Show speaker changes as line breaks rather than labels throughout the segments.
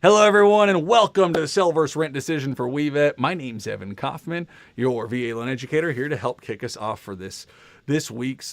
Hello, everyone, and welcome to the Sell vs. Rent decision for WeVet. My name's Evan Kaufman, your VA loan educator, here to help kick us off for this month's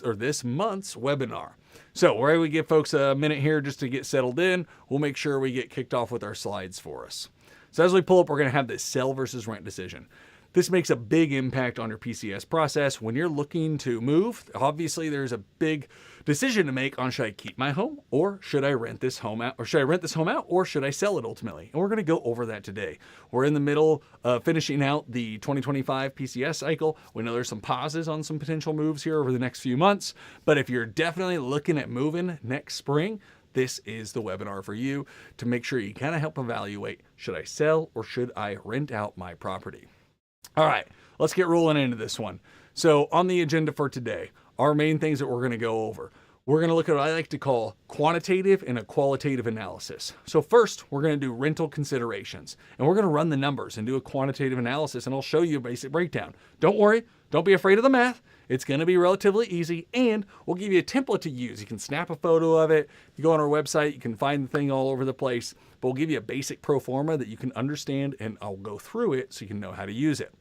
webinar. So, where we give folks a minute here just to get settled in, we'll make sure we get kicked off with our slides for us. So, as we pull up, we're going to have this sell versus rent decision. This makes a big impact on your PCS process. When you're looking to move, obviously there's a big decision to make on should I keep my home or should I rent this home out, or should I rent this home out or should I sell it ultimately? And we're going to go over that today. We're in the middle of finishing out the 2025 PCS cycle. We know there's some pauses on some potential moves here over the next few months, but if you're definitely looking at moving next spring, this is the webinar for you to make sure you kind of help evaluate, should I sell or should I rent out my property? All right, let's get rolling into this one. So on the agenda for today, our main things that we're going to go over. We're going to look at what I like to call quantitative and a qualitative analysis. So first, we're going to do rental considerations, and we're going to run the numbers and do a quantitative analysis, and I'll show you a basic breakdown. Don't worry, don't be afraid of the math. It's going to be relatively easy, and we'll give you a template to use. You can snap a photo of it. You go on our website, you can find the thing all over the place, but we'll give you a basic pro forma that you can understand, and I'll go through it so you can know how to use it.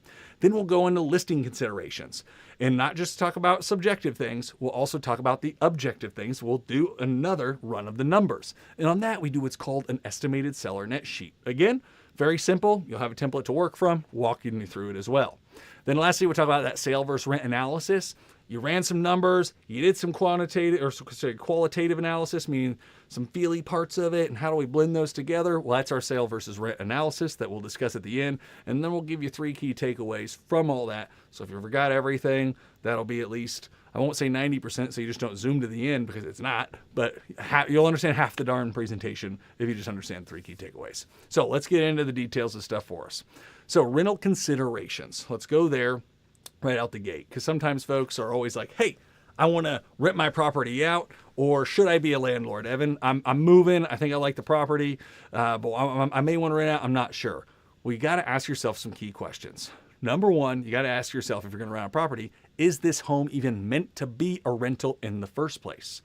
Then we'll go into listing considerations, and not just talk about subjective things, we'll also talk about the objective things. We'll do another run of the numbers. And on that, we do what's called an estimated seller net sheet. Again, very simple. You'll have a template to work from, walking you through it as well. Then lastly, we'll talk about that sale versus rent analysis. You ran some numbers, you did some qualitative analysis, meaning some feely parts of it, and how do we blend those together? Well, that's our sale versus rent analysis that we'll discuss at the end, and then we'll give you 3 key takeaways from all that. So if you forgot everything, that'll be at least, I won't say 90%, so you just don't zoom to the end because it's not, but you'll understand half the darn presentation if you just understand 3 key takeaways. So let's get into the details of stuff for us. So rental considerations, let's go there right out the gate, because sometimes folks are always like, hey, I want to rent my property out, or should I be a landlord? Evan, I'm moving, I think I like the property, but I may want to rent out, I'm not sure. Well, you got to ask yourself some key questions. Number one, you got to ask yourself, if you're going to rent a property, is this home even meant to be a rental in the first place?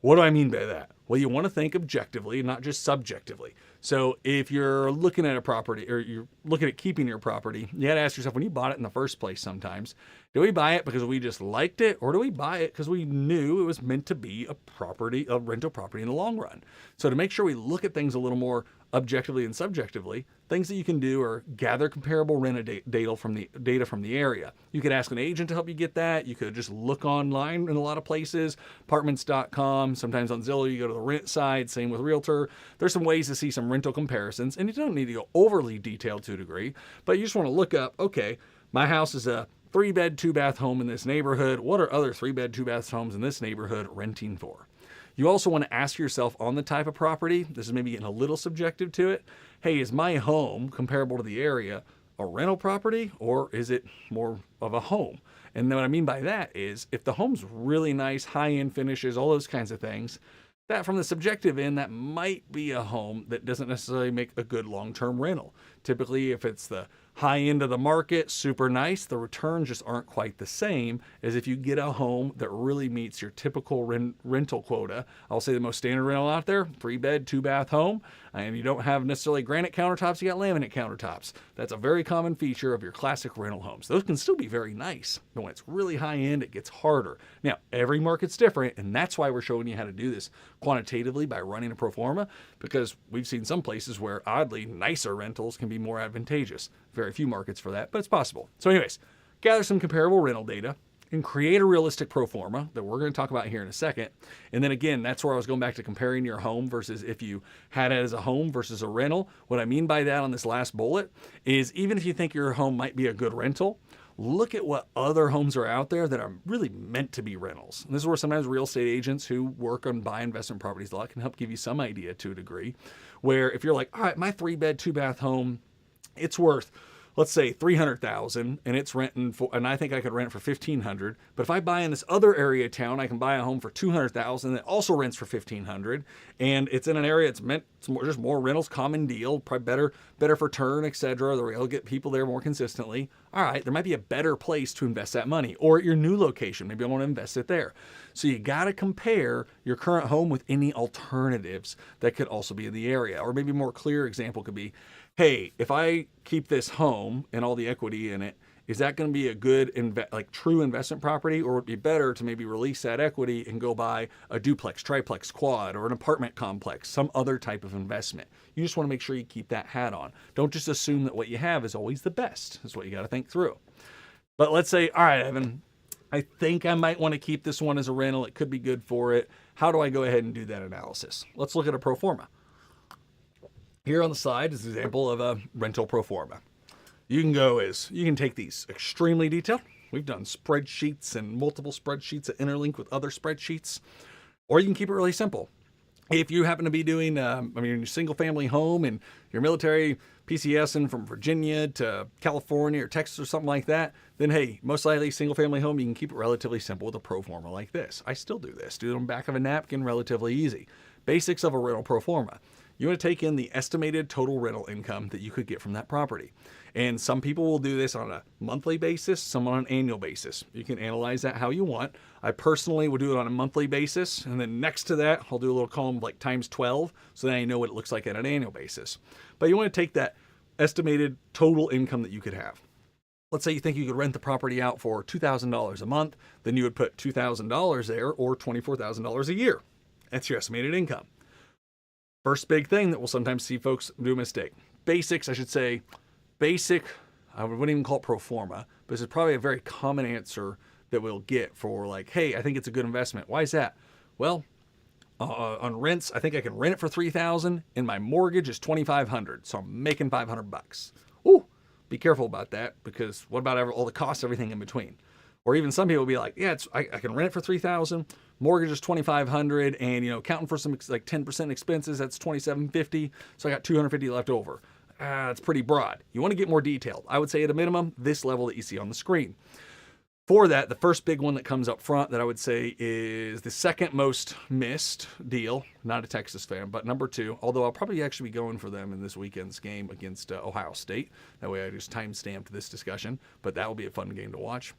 What do I mean by that? Well, you want to think objectively, not just subjectively. So if you're looking at a property or you're looking at keeping your property, you got to ask yourself, when you bought it in the first place sometimes, do we buy it because we just liked it, or do we buy it because we knew it was meant to be a rental property in the long run? So to make sure we look at things a little more objectively and subjectively, things that you can do are gather comparable rent data from the area. You could ask an agent to help you get that. You could just look online in a lot of places, apartments.com, sometimes on Zillow, you go to the rent side, same with Realtor. There's some ways to see some rental comparisons, and you don't need to go overly detailed to a degree, but you just want to look up, okay, my house is a 3-bed, 2-bath home in this neighborhood. What are other 3-bed, 2-bath homes in this neighborhood renting for? You also want to ask yourself on the type of property, this is maybe getting a little subjective to it, hey, is my home comparable to the area a rental property, or is it more of a home? And then what I mean by that is, if the home's really nice, high-end finishes, all those kinds of things, that from the subjective end, that might be a home that doesn't necessarily make a good long-term rental. Typically, if it's the high end of the market, super nice, the returns just aren't quite the same as if you get a home that really meets your typical rental quota. I'll say the most standard rental out there, 3-bed, 2-bath home, and you don't have necessarily granite countertops, you got laminate countertops. That's a very common feature of your classic rental homes. Those can still be very nice, but when it's really high end, it gets harder. Now, every market's different, and that's why we're showing you how to do this quantitatively by running a pro forma, because we've seen some places where oddly nicer rentals can be more advantageous. Very few markets for that, but it's possible. So anyways, gather some comparable rental data and create a realistic pro forma that we're going to talk about here in a second. And then again, that's where I was going back to comparing your home versus if you had it as a home versus a rental. What I mean by that on this last bullet is, even if you think your home might be a good rental, look at what other homes are out there that are really meant to be rentals. And this is where sometimes real estate agents who work on buy investment properties a lot can help give you some idea to a degree, where if you're like, all right, my 3-bed, 2-bath home, it's worth let's say 300,000 and it's renting for, and I think I could rent for 1,500. But if I buy in this other area of town, I can buy a home for 200,000 that also rents for 1,500, and it's in an area it's meant it's more, just more rentals, common deal, probably better for turn, etc. They'll get people there more consistently. All right, there might be a better place to invest that money, or at your new location, maybe I want to invest it there. So you got to compare your current home with any alternatives that could also be in the area. Or maybe a more clear example could be, hey, if I keep this home and all the equity in it, is that going to be a good, true investment property? Or would it be better to maybe release that equity and go buy a duplex, triplex, quad, or an apartment complex, some other type of investment? You just want to make sure you keep that hat on. Don't just assume that what you have is always the best. That's what you got to think through. But let's say, all right, Evan, I think I might want to keep this one as a rental. It could be good for it. How do I go ahead and do that analysis? Let's look at a pro forma. Here on the side is an example of a rental pro forma. You can take these extremely detailed. We've done spreadsheets and multiple spreadsheets that interlink with other spreadsheets, or you can keep it really simple. If you happen to be doing, your single family home and your military PCSing from Virginia to California or Texas or something like that, then hey, most likely single family home, you can keep it relatively simple with a pro forma like this. I still do this. Do it on the back of a napkin, relatively easy. Basics of a rental pro forma. You want to take in the estimated total rental income that you could get from that property. And some people will do this on a monthly basis, some on an annual basis. You can analyze that how you want. I personally would do it on a monthly basis. And then next to that, I'll do a little column like times 12. So then I know what it looks like at an annual basis. But you want to take that estimated total income that you could have. Let's say you think you could rent the property out for $2,000 a month. Then you would put $2,000 there, or $24,000 a year. That's your estimated income. First big thing that we'll sometimes see folks do a mistake. Basics, I should say, I wouldn't even call it pro forma, but this is probably a very common answer that we'll get for like, hey, I think it's a good investment. Why is that? Well, on rents, I think I can rent it for $3,000 and my mortgage is $2,500. So I'm making $500. Ooh, be careful about that, because what about all the costs, everything in between? Or even some people will be like, yeah, I can rent it for $3,000, mortgage is $2,500, and counting for some like 10% expenses, that's $2,750. So I got $250 left over. It's pretty broad. You want to get more detailed. I would say at a minimum, this level that you see on the screen. For that, the first big one that comes up front that I would say is the second most missed deal. Not a Texas fan, but number 2, although I'll probably actually be going for them in this weekend's game against Ohio State. That way I just time-stamped this discussion, but that will be a fun game to watch.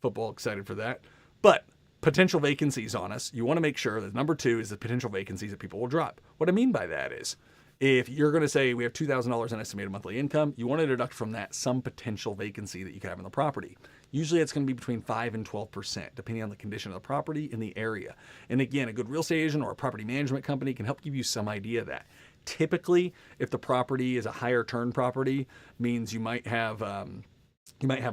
Football, excited for that. But potential vacancies on us, you want to make sure that number 2 is the potential vacancies that people will drop. What I mean by that is, if you're going to say we have $2,000 in estimated monthly income, you want to deduct from that some potential vacancy that you could have in the property. Usually it's going to be between 5 and 12%, depending on the condition of the property and the area. And again, a good real estate agent or a property management company can help give you some idea of that. Typically, if the property is a higher turn property, means you might have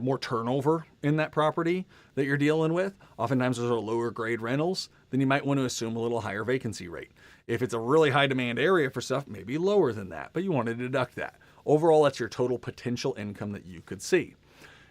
more turnover in that property that you're dealing with. Oftentimes those are lower grade rentals. Then you might want to assume a little higher vacancy rate. If it's a really high demand area for stuff, maybe lower than that, but you want to deduct that. Overall, that's your total potential income that you could see.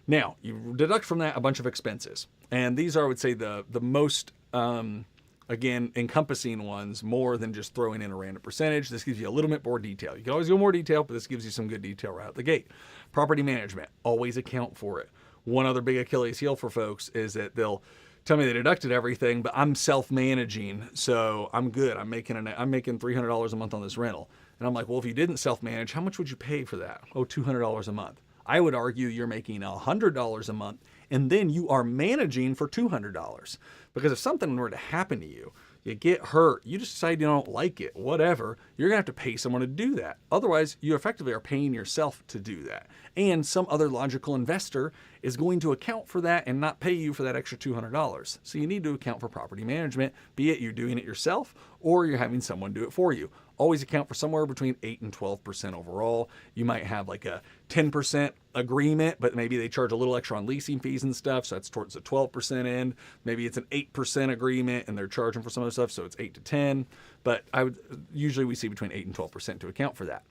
Now, you deduct from that a bunch of expenses. And these are, I would say, the most, again, encompassing ones, more than just throwing in a random percentage. This gives you a little bit more detail. You can always go more detail, but this gives you some good detail right out the gate. Property management, always account for it. One other big Achilles heel for folks is that they'll tell me they deducted everything, but I'm self-managing, so I'm good. I'm making $300 a month on this rental. And I'm like, well, if you didn't self-manage, how much would you pay for that? Oh, $200 a month. I would argue you're making $100 a month, and then you are managing for $200. Because if something were to happen to you, you get hurt, you just decide you don't like it, whatever, you're gonna have to pay someone to do that. Otherwise, you effectively are paying yourself to do that. And some other logical investor is going to account for that and not pay you for that extra $200. So you need to account for property management, be it you're doing it yourself or you're having someone do it for you. Always account for somewhere between 8 and 12% overall. You might have like a 10% agreement, but maybe they charge a little extra on leasing fees and stuff, so that's towards the 12% end. Maybe it's an 8% agreement and they're charging for some of the stuff, so it's 8 to 10. But usually we see between 8 and 12% to account for that.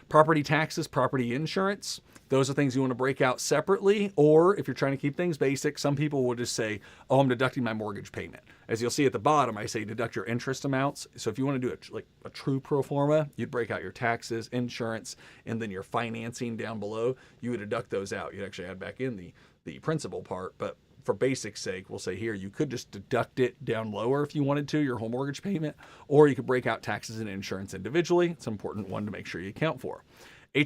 Property taxes, property insurance. Those are things you want to break out separately, or if you're trying to keep things basic, some people will just say, oh, I'm deducting my mortgage payment. As you'll see at the bottom, I say deduct your interest amounts. So if you want to do it like a true pro forma, you'd break out your taxes, insurance, and then your financing down below. You would deduct those out. You'd actually add back in the principal part, but for basic sake, we'll say here, you could just deduct it down lower if you wanted to, your whole mortgage payment, or you could break out taxes and insurance individually. It's an important one to make sure you account for.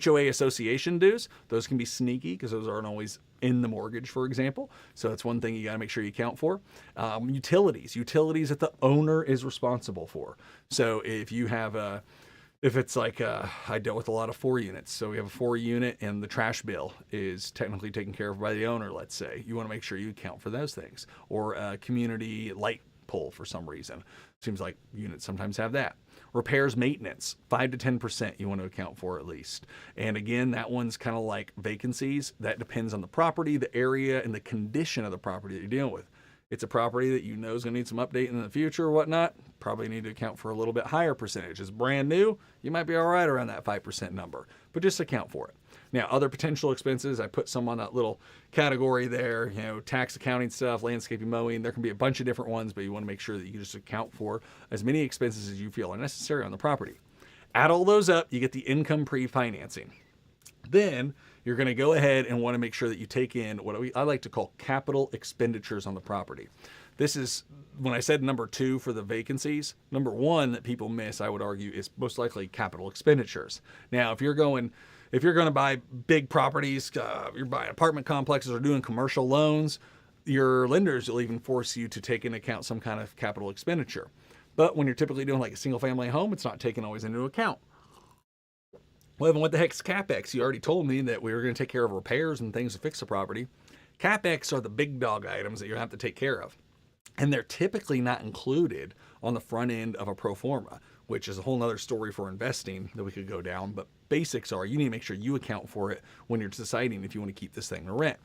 HOA association dues, those can be sneaky because those aren't always in the mortgage, for example. So that's one thing you got to make sure you account for. Utilities that the owner is responsible for. So if you have if it's like, I dealt with a lot of 4 units. So we have a 4 unit and the trash bill is technically taken care of by the owner, let's say. You want to make sure you account for those things. Or a community light pole for some reason. Seems like units sometimes have that. Repairs, maintenance, 5 to 10% you want to account for at least. And again, that one's kind of like vacancies. That depends on the property, the area, and the condition of the property that you're dealing with. It's a property that you know is going to need some update in the future or whatnot, probably need to account for a little bit higher percentage. It's brand new, you might be all right around that 5% number, but just account for it. Now, other potential expenses, I put some on that little category there, tax, accounting stuff, landscaping, mowing. There can be a bunch of different ones, but you want to make sure that you just account for as many expenses as you feel are necessary on the property. Add all those up, you get the income pre-financing. Then you're going to go ahead and want to make sure that you take in what I like to call capital expenditures on the property. This is, when I said number 2 for the vacancies, number 1 that people miss, I would argue, is most likely capital expenditures. Now, if you're going to buy big properties, you're buying apartment complexes or doing commercial loans, your lenders will even force you to take into account some kind of capital expenditure. But when you're typically doing like a single family home, it's not taken always into account. Well, Evan, what the heck's CapEx? You already told me that we were going to take care of repairs and things to fix the property. CapEx are the big dog items that you have to take care of. And they're typically not included on the front end of a pro forma, which is a whole nother story for investing that we could go down. But basics are, you need to make sure you account for it when you're deciding if you want to keep this thing to rent.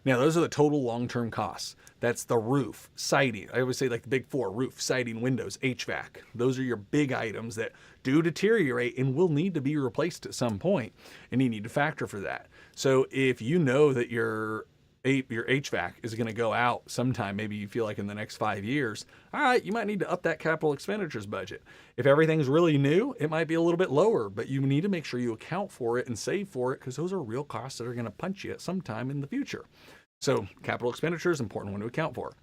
Now, those are the total long-term costs. That's the roof, siding. I always say like the big 4, roof, siding, windows, HVAC. Those are your big items that do deteriorate and will need to be replaced at some point, and you need to factor for that. So if you know that your HVAC is going to go out sometime, maybe you feel like in the next 5 years, all right, you might need to up that capital expenditures budget. If everything's really new, it might be a little bit lower, but you need to make sure you account for it and save for it because those are real costs that are going to punch you at some time in the future. So capital expenditure is an important one to account for.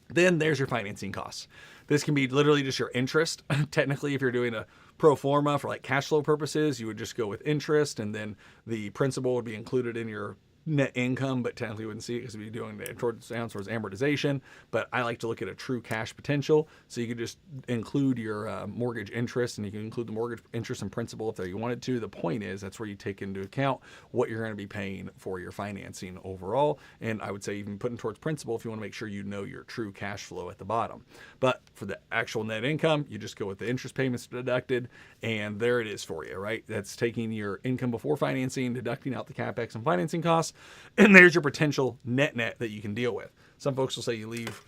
Then there's your financing costs. This can be literally just your interest. Technically, if you're doing a pro forma for like cash flow purposes, you would just go with interest, and then the principal would be included in your net income, but technically you wouldn't see it because we'd be doing it towards amortization. But I like to look at a true cash potential. So you could just include your mortgage interest, and you can include the mortgage interest and principal if you wanted to. The point is that's where you take into account what you're going to be paying for your financing overall. And I would say even putting towards principal if you want to make sure you know your true cash flow at the bottom. But for the actual net income, you just go with the interest payments deducted, and there it is for you, right? That's taking your income before financing, deducting out the CapEx and financing costs, and there's your potential net that you can deal with. Some folks will say you leave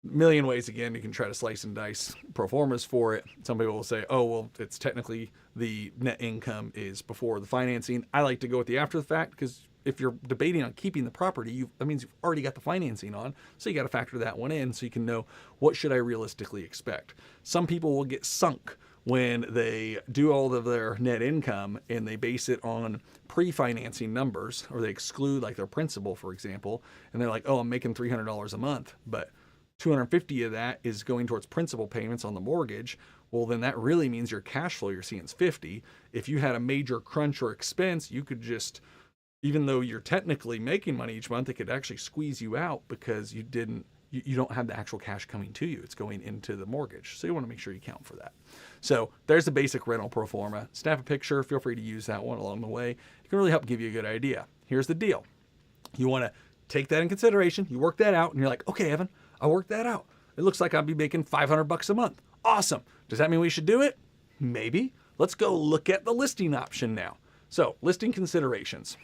a million ways. Again, you can try to slice and dice pro formas for it. Some people will say, oh, well, it's technically the net income is before the financing. I like to go with the after the fact because if you're debating on keeping the property, that means you've already got the financing on. So you got to factor that one in so you can know what should I realistically expect. Some people will get sunk when they do all of their net income and they base it on pre-financing numbers, or they exclude like their principal, for example, and they're like, oh, I'm making $300 a month, but 250 of that is going towards principal payments on the mortgage. Well, then that really means your cash flow you're seeing is 50. If you had a major crunch or expense, you could just, even though you're technically making money each month, it could actually squeeze you out because you don't have the actual cash coming to you. It's going into the mortgage. So you want to make sure you account for that. So there's the basic rental pro forma. Snap a picture. Feel free to use that one along the way. It can really help give you a good idea. Here's the deal. You want to take that in consideration. You work that out and you're like, okay, Evan, I worked that out. It looks like I'll be making $500 a month. Awesome. Does that mean we should do it? Maybe. Let's go look at the listing option now. So listing considerations.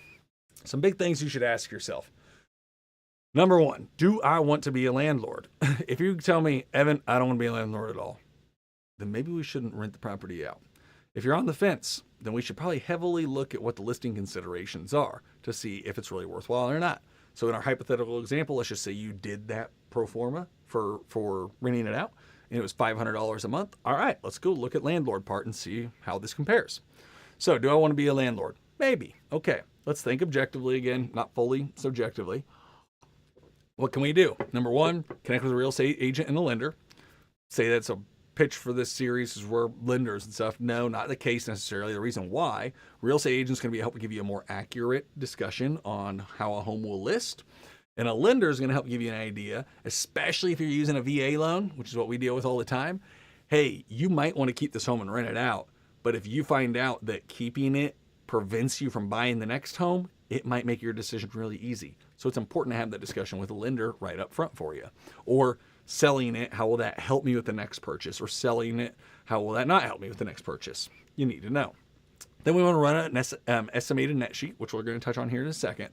Some big things you should ask yourself. Number 1, do I want to be a landlord? If you tell me, Evan, I don't want to be a landlord at all, then maybe we shouldn't rent the property out. If you're on the fence, then we should probably heavily look at what the listing considerations are to see if it's really worthwhile or not. So in our hypothetical example, let's just say you did that pro forma for renting it out and it was $500 a month. All right, let's go look at landlord part and see how this compares. So do I want to be a landlord? Maybe. Okay, let's think objectively again, not fully subjectively. What can we do? Number one, connect with a real estate agent and a lender. Say that's a pitch for this series is we're lenders and stuff. No, not the case necessarily. The reason why, real estate agent's going to be help give you a more accurate discussion on how a home will list. And a lender is going to help give you an idea, especially if you're using a VA loan, which is what we deal with all the time. Hey, you might want to keep this home and rent it out. But if you find out that keeping it prevents you from buying the next home, it might make your decision really easy. So it's important to have that discussion with a lender right up front for you. Or selling it, how will that help me with the next purchase? Or selling it, how will that not help me with the next purchase? You need to know. Then we want to run an estimated net sheet, which we're going to touch on here in a second.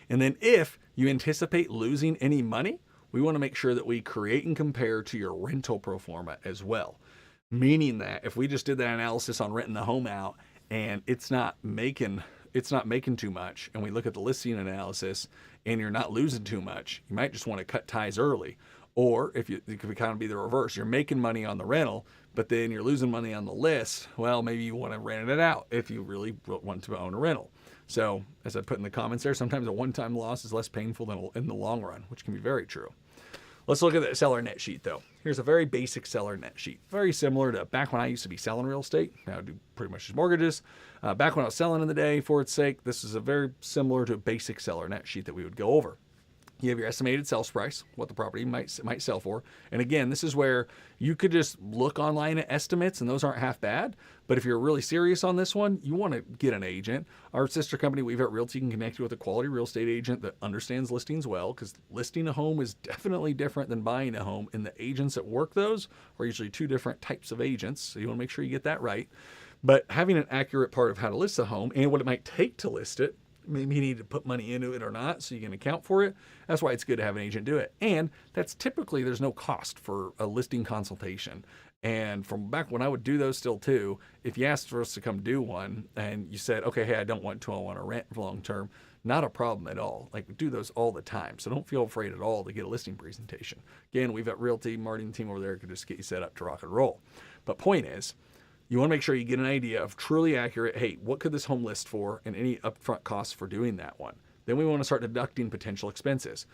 And then if you anticipate losing any money, we want to make sure that we create and compare to your rental pro forma as well. Meaning that if we just did that analysis on renting the home out and it's not making too much, and we look at the listing analysis and you're not losing too much, you might just want to cut ties early. Or it could kind of be the reverse. You're making money on the rental, but then you're losing money on the list. Well, maybe you want to rent it out if you really want to own a rental. So as I put in the comments there, sometimes a one-time loss is less painful than in the long run, which can be very true. Let's look at the seller net sheet though. Here's a very basic seller net sheet. Very similar to back when I used to be selling real estate. Now I do pretty much just mortgages. Back when I was selling in the day, for its sake, this is a very similar to a basic seller net sheet that we would go over. You have your estimated sales price, what the property might sell for. And again, this is where you could just look online at estimates, and those aren't half bad. But if you're really serious on this one, you want to get an agent. Our sister company, We've Got Realty, can connect you with a quality real estate agent that understands listings well, because listing a home is definitely different than buying a home. And the agents that work those are usually two different types of agents. So you want to make sure you get that right. But having an accurate part of how to list a home and what it might take to list it, maybe you need to put money into it or not so you can account for it. That's why it's good to have an agent do it. And that's typically, there's no cost for a listing consultation. And from back when I would do those still too, if you asked for us to come do one and you said, okay, hey, I don't want to, I want to rent for long term, not a problem at all. Like we do those all the time. So don't feel afraid at all to get a listing presentation. Again, We've Got Realty, Marty and the team over there could just get you set up to rock and roll. But point is, you want to make sure you get an idea of truly accurate, hey, what could this home list for and any upfront costs for doing that one. Then we want to start deducting potential expenses.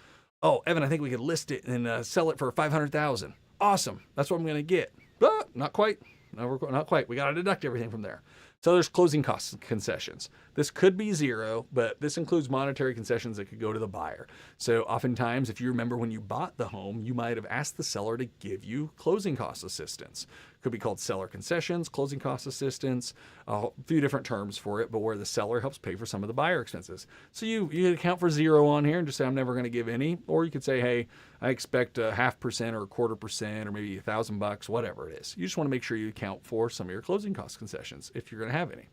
Oh, Evan, I think we could list it and sell it for $500,000. Awesome. That's what I'm going to get. But not quite. No, not quite. We got to deduct everything from there. So there's closing costs and concessions. This could be zero, but this includes monetary concessions that could go to the buyer. So oftentimes, if you remember when you bought the home, you might have asked the seller to give you closing cost assistance. Could be called seller concessions, closing cost assistance, a few different terms for it, but where the seller helps pay for some of the buyer expenses. So you could account for zero on here and just say, I'm never going to give any. Or you could say, hey, I expect a 0.5% or 1/4% or maybe $1,000, whatever it is. You just want to make sure you account for some of your closing cost concessions if you're going to have any.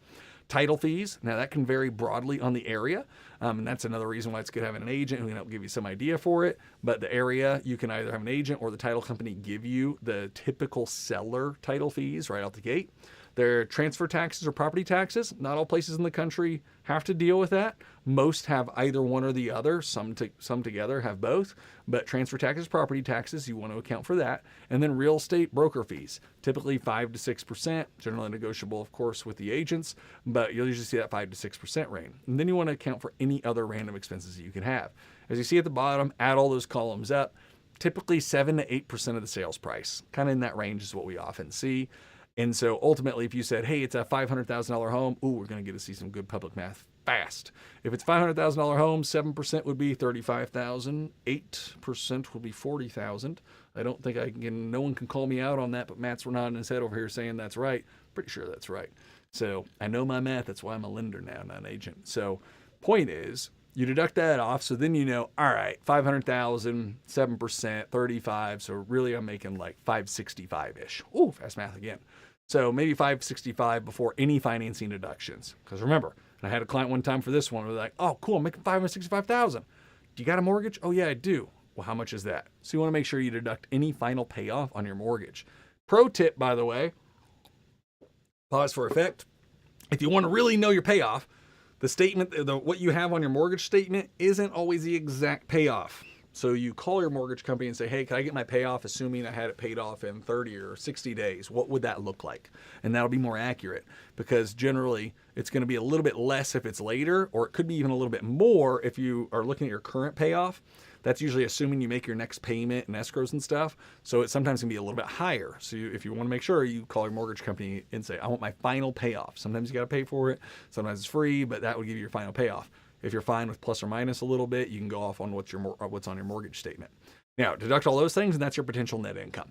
Title fees, now that can vary broadly on the area, and that's another reason why it's good having an agent who can help give you some idea for it. But the area, you can either have an agent or the title company give you the typical seller title fees right out the gate. Their transfer taxes or property taxes, not all places in the country have to deal with that. Most have either one or the other. Some together have both. But transfer taxes, property taxes, you want to account for that. And then real estate broker fees, typically 5 to 6%, generally negotiable, of course, with the agents, but you'll usually see that 5 to 6% range. And then you want to account for any other random expenses that you can have. As you see at the bottom, add all those columns up. Typically 7 to 8% of the sales price, kind of in that range is what we often see. And so ultimately, if you said, hey, it's a $500,000 home, ooh, we're going to get to see some good public math fast. If it's $500,000 home, 7% would be $35,000, 8% would be $40,000. I don't think no one can call me out on that, but Matt's nodding his head over here saying that's right. Pretty sure that's right. So I know my math. That's why I'm a lender now, not an agent. So point is, you deduct that off, so then you know, all right, 500,000, 7%, 35. So really I'm making like 565-ish. Ooh, fast math again. So maybe 565 before any financing deductions. Because remember, I had a client one time for this one, they're like, oh, cool, I'm making 565,000. Do you got a mortgage? Oh yeah, I do. Well, how much is that? So you want to make sure you deduct any final payoff on your mortgage. Pro tip, by the way, Pause for effect. If you want to really know your payoff, the statement, what you have on your mortgage statement isn't always the exact payoff. So you call your mortgage company and say, hey, can I get my payoff assuming I had it paid off in 30 or 60 days? What would that look like? And that'll be more accurate because generally it's going to be a little bit less if it's later, or it could be even a little bit more if you are looking at your current payoff. That's usually assuming you make your next payment and escrows and stuff. So it sometimes can be a little bit higher. So if you want to make sure, you call your mortgage company and say, I want my final payoff. Sometimes you got to pay for it. Sometimes it's free, but that would give you your final payoff. If you're fine with plus or minus a little bit, you can go off on what's on your mortgage statement. Now, deduct all those things, and that's your potential net income.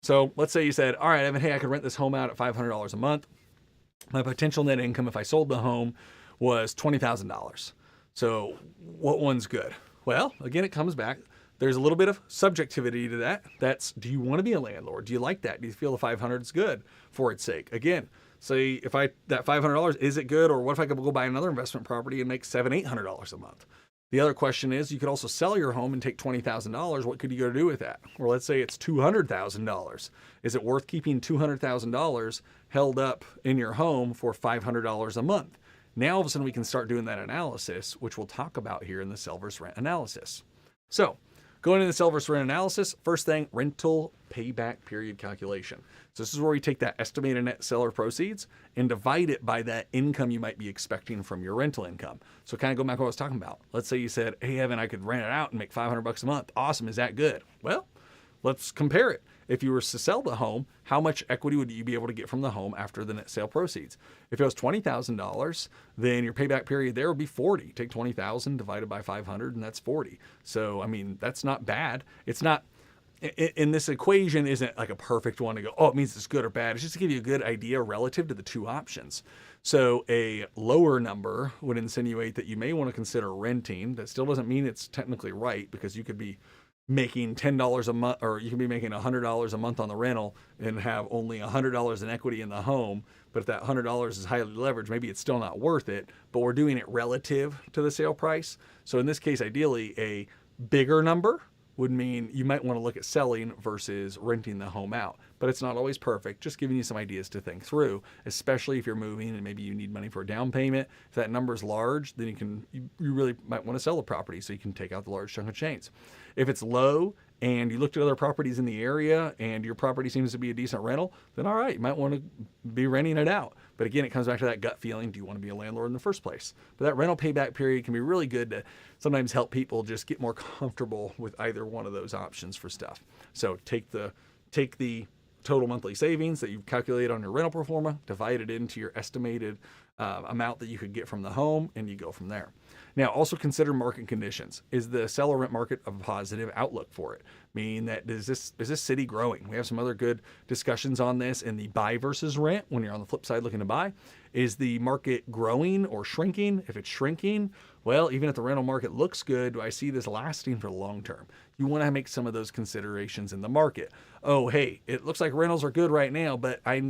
So let's say you said, all right, Evan, hey, I could rent this home out at $500 a month. My potential net income, if I sold the home, was $20,000. So what one's good? Well, again, it comes back. There's a little bit of subjectivity to that. That's, do you want to be a landlord? Do you like that? Do you feel the 500 is good for its sake? Again, say if that $500, is it good? Or what if I could go buy another investment property and make $700, $800 a month? The other question is, you could also sell your home and take $20,000. What could you go do with that? Or let's say it's $200,000. Is it worth keeping $200,000 held up in your home for $500 a month? Now, all of a sudden, we can start doing that analysis, which we'll talk about here in the sell versus rent analysis. So, going into the sell versus rent analysis, first thing, rental payback period calculation. So this is where we take that estimated net seller proceeds and divide it by that income you might be expecting from your rental income. So kind of go back to what I was talking about. Let's say you said, hey, Evan, I could rent it out and make $500 a month. Awesome. Is that good? Well, let's compare it. If you were to sell the home, how much equity would you be able to get from the home after the net sale proceeds? If it was $20,000, then your payback period there would be 40. Take 20,000 divided by 500, and that's 40. So, I mean, that's not bad. It's not, in this equation, isn't like a perfect one to go, oh, it means it's good or bad. It's just to give you a good idea relative to the two options. So a lower number would insinuate that you may want to consider renting. That still doesn't mean it's technically right, because you could be making $10 a month, or you can be making $100 a month on the rental and have only $100 in equity in the home. But if that $100 is highly leveraged, maybe it's still not worth it, but we're doing it relative to the sale price. So in this case, ideally, a bigger number would mean you might want to look at selling versus renting the home out. But it's not always perfect, just giving you some ideas to think through, especially if you're moving and maybe you need money for a down payment. If that number is large, then you really might want to sell the property so you can take out the large chunk of change. If it's low and you looked at other properties in the area and your property seems to be a decent rental, then all right, you might want to be renting it out. But again, it comes back to that gut feeling. Do you want to be a landlord in the first place? But that rental payback period can be really good to sometimes help people just get more comfortable with either one of those options for stuff. So take the total monthly savings that you calculate on your rental pro forma, divide it into your estimated amount that you could get from the home, and you go from there. Now, also consider market conditions. Is the seller rent market a positive outlook for it? Meaning that is this city growing? We have some other good discussions on this in the buy versus rent when you're on the flip side looking to buy. Is the market growing or shrinking? If it's shrinking, well, even if the rental market looks good, do I see this lasting for the long term? You want to make some of those considerations in the market. Oh, hey, it looks like rentals are good right now, but I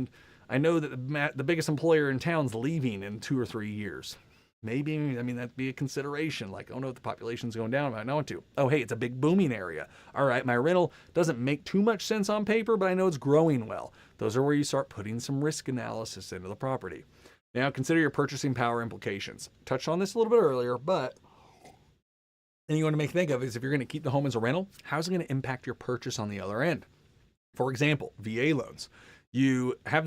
know that the biggest employer in town's leaving in 2 or 3 years. Maybe, I mean, that'd be a consideration. Like, oh no, the population's going down, I might not want to. Oh, hey, it's a big booming area. All right, my rental doesn't make too much sense on paper, but I know it's growing well. Those are where you start putting some risk analysis into the property. Now, consider your purchasing power implications. Touched on this a little bit earlier, but then you want to make think of is if you're going to keep the home as a rental, how's it going to impact your purchase on the other end? For example, VA loans. You have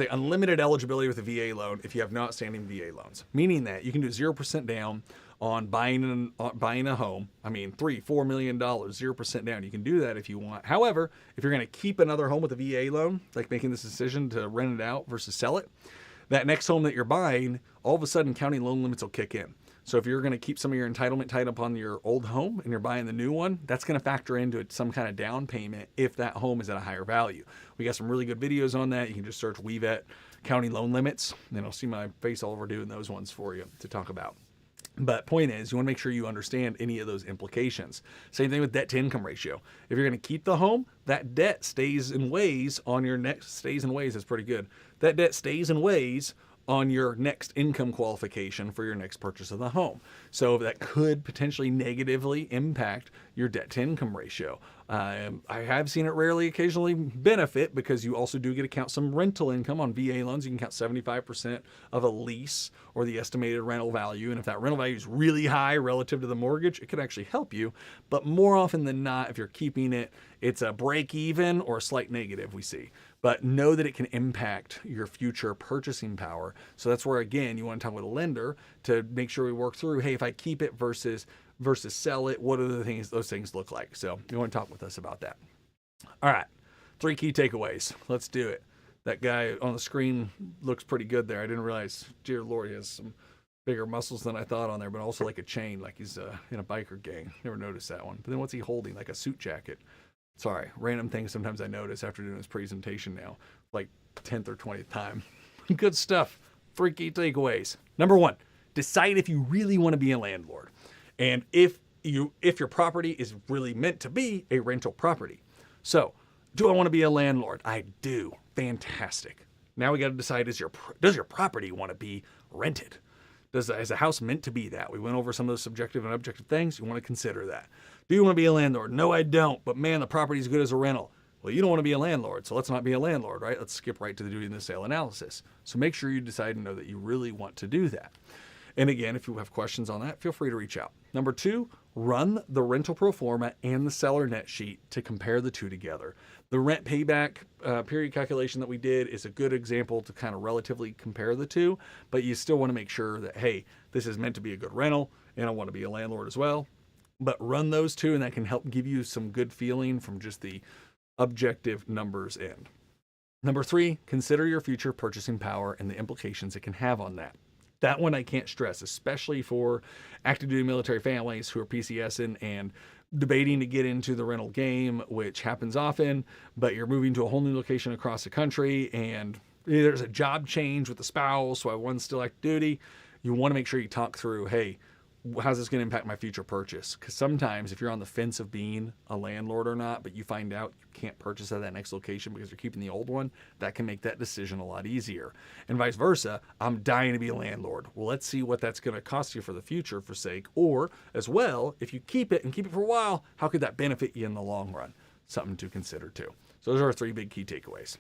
unlimited eligibility with a VA loan if you have no outstanding VA loans, meaning that you can do 0% down on buying a home. I mean, $3-4 million, 0% down. You can do that if you want. However, if you're going to keep another home with a VA loan, like making this decision to rent it out versus sell it, that next home that you're buying, all of a sudden county loan limits will kick in. So if you're going to keep some of your entitlement tied up on your old home and you're buying the new one, that's going to factor into some kind of down payment if that home is at a higher value. We got some really good videos on that. You can just search WeVet county loan limits, and I'll see my face all over doing those ones for you to talk about. But point is, you want to make sure you understand any of those implications. Same thing with debt to income ratio. If you're going to keep the home, that debt stays and weighs on your next, stays and weighs is pretty good. That debt stays and weighs on your next income qualification for your next purchase of the home. So that could potentially negatively impact your debt to income ratio. I have seen it rarely, occasionally benefit because you also do get to count some rental income on VA loans. You can count 75% of a lease or the estimated rental value. And if that rental value is really high relative to the mortgage, it could actually help you. But more often than not, if you're keeping it, it's a break even or a slight negative we see. But know that it can impact your future purchasing power. So that's where, again, you want to talk with a lender to make sure we work through, hey, if I keep it versus sell it, what are those things look like? So you want to talk with us about that. All right, 3 key takeaways. Let's do it. That guy on the screen looks pretty good there. I didn't realize, dear Lord, he has some bigger muscles than I thought on there, but also like a chain, like he's in a biker gang. Never noticed that one. But then what's he holding? Like a suit jacket. Sorry, random things sometimes I notice after doing this presentation now, like 10th or 20th time. Good stuff. 3 key takeaways. Number 1, decide if you really want to be a landlord. And if your property is really meant to be a rental property. So, do I want to be a landlord? I do. Fantastic. Now we got to decide, does your property want to be rented? Is a house meant to be that? We went over some of the subjective and objective things. You want to consider that. Do you want to be a landlord? No, I don't. But man, the property is good as a rental. Well, you don't want to be a landlord, so let's not be a landlord, right? Let's skip right to the duty and the sale analysis. So make sure you decide and know that you really want to do that. And again, if you have questions on that, feel free to reach out. Number 2, run the rental pro forma and the seller net sheet to compare the two together. The rent payback period calculation that we did is a good example to kind of relatively compare the two, but you still want to make sure that, hey, this is meant to be a good rental and I want to be a landlord as well. But run those two and that can help give you some good feeling from just the objective numbers end. Number 3, consider your future purchasing power and the implications it can have on that. That one I can't stress, especially for active duty military families who are PCSing and debating to get into the rental game, which happens often, but you're moving to a whole new location across the country and there's a job change with the spouse while one's still active duty. You want to make sure you talk through, hey, how's this going to impact my future purchase? Because sometimes if you're on the fence of being a landlord or not, but you find out you can't purchase at that next location because you're keeping the old one, that can make that decision a lot easier. And vice versa, I'm dying to be a landlord. Well, let's see what that's going to cost you for the future for sake. Or as well, if you keep it for a while, how could that benefit you in the long run? Something to consider too. So those are our 3 big key takeaways.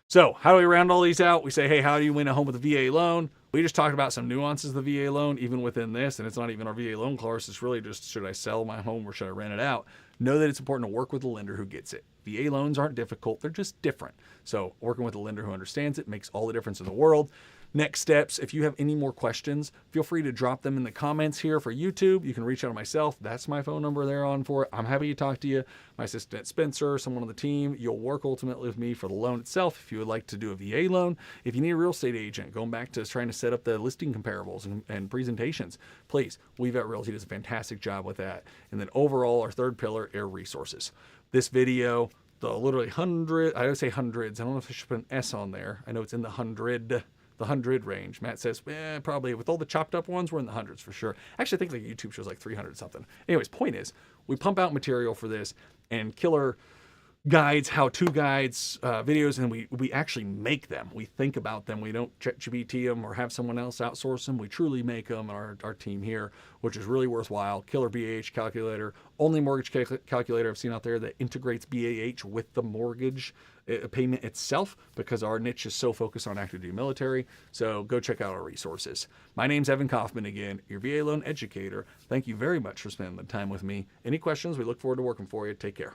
So how do we round all these out? We say, hey, how do you win a home with a VA loan? We just talked about some nuances of the VA loan, even within this, and it's not even our VA loan course. It's really just, should I sell my home or should I rent it out? Know that it's important to work with a lender who gets it. VA loans aren't difficult. They're just different. So working with a lender who understands it makes all the difference in the world. Next steps, if you have any more questions, feel free to drop them in the comments here for YouTube. You can reach out to myself. That's my phone number there on for it. I'm happy to talk to you. My assistant Spencer, someone on the team. You'll work ultimately with me for the loan itself if you would like to do a VA loan. If you need a real estate agent, going back to trying to set up the listing comparables and presentations, please, Weavet Realty does a fantastic job with that. And then overall, our 3rd pillar, Air Resources. This video, the literally I would say hundreds. I don't know if I should put an S on there. I know it's in the 100 range. Matt says, probably with all the chopped up ones, we're in the hundreds for sure. Actually, I think like YouTube shows like 300 something. Anyways, point is, we pump out material for this and killer guides, how-to guides, videos, and we actually make them. We think about them. We don't ChatGPT them or have someone else outsource them. We truly make them, our team here, which is really worthwhile. Killer BAH calculator, only mortgage calculator I've seen out there that integrates BAH with the mortgage payment itself, because our niche is so focused on active duty military. So go check out our resources. My name's Evan Kaufman again, your VA loan educator. Thank you very much for spending the time with me. Any questions? We look forward to working for you. Take care.